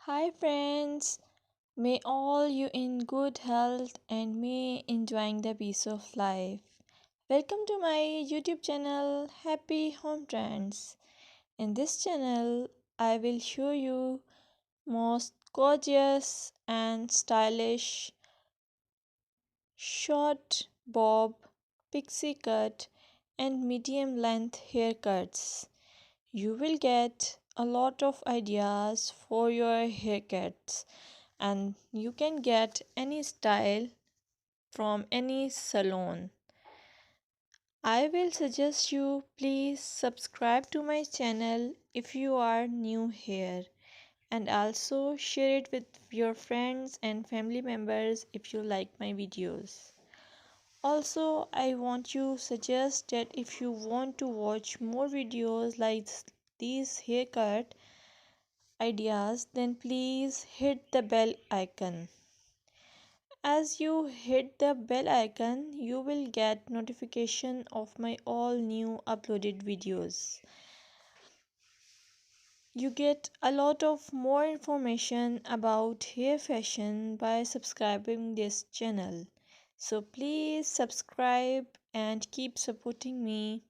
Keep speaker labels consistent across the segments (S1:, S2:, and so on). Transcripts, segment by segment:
S1: Hi friends, may all you in good health and may enjoying the peace of life. Welcome to my YouTube channel Happy Home Trends. In this channel, I will show you most gorgeous and stylish short bob, pixie cut and medium length haircuts. You will get a lot of ideas for your haircuts and you can get any style from any salon. I will suggest you please subscribe to my channel if you are new here and also share it with your friends and family members if you like my videos. Also, I want to suggest that if you want to watch more videos like these haircut ideas, then please hit the bell icon. As you hit the bell icon, you will get notification of my all new uploaded videos. You get a lot of more information about hair fashion by subscribing this channel. So please subscribe and keep supporting me.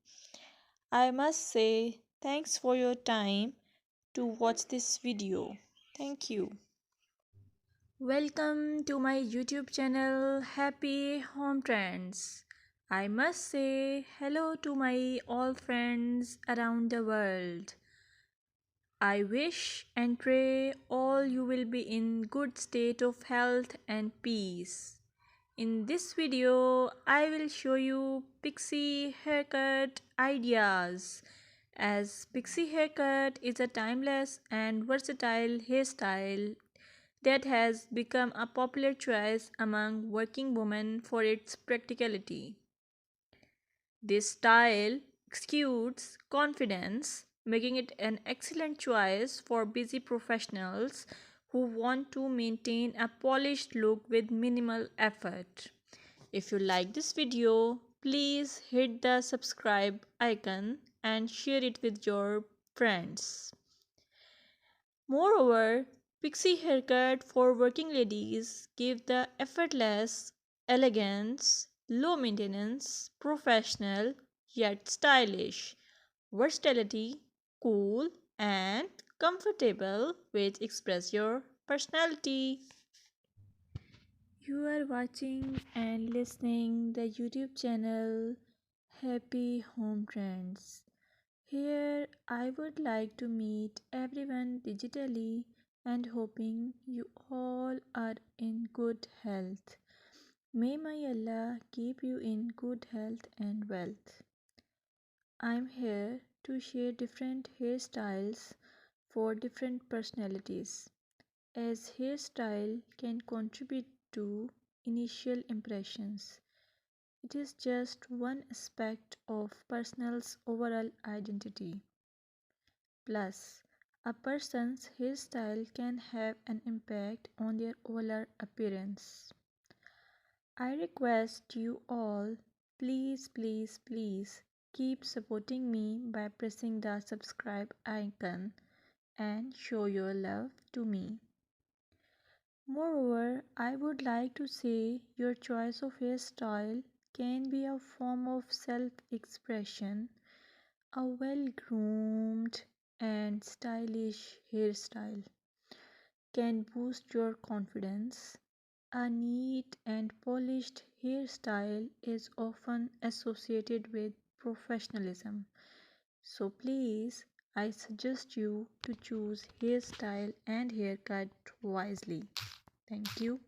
S1: I must say thanks for your time to watch this video. Thank you. Welcome to my YouTube channel Happy Home Trends. I must say hello to my all friends around the world. I wish and pray all you will be in good state of health and peace. In this video, I will show you pixie haircut ideas. As pixie haircut is a timeless and versatile hairstyle that has become a popular choice among working women for its practicality. This style exudes confidence, making it an excellent choice for busy professionals who want to maintain a polished look with minimal effort. If you like this video, please hit the subscribe icon and share it with your friends. Moreover, pixie haircut for working ladies give the effortless elegance, low maintenance, professional yet stylish, versatility, cool and comfortable which express your personality. You are watching and listening the YouTube channel Happy Home Trends. Here I would like to meet everyone digitally and hoping you all are in good health. May my Allah keep you in good health and wealth. I'm here to share different hairstyles for different personalities, as hairstyle can contribute to initial impressions. It is just one aspect of person's overall identity. Plus, a person's hairstyle can have an impact on their overall appearance. I request you all, please keep supporting me by pressing the subscribe icon and show your love to me. Moreover, I would like to say your choice of hairstyle can be a form of self expression. A well groomed and stylish hairstyle can boost your confidence. A neat and polished hairstyle is often associated with professionalism. So please, I suggest you to choose hairstyle and haircut wisely. Thank you.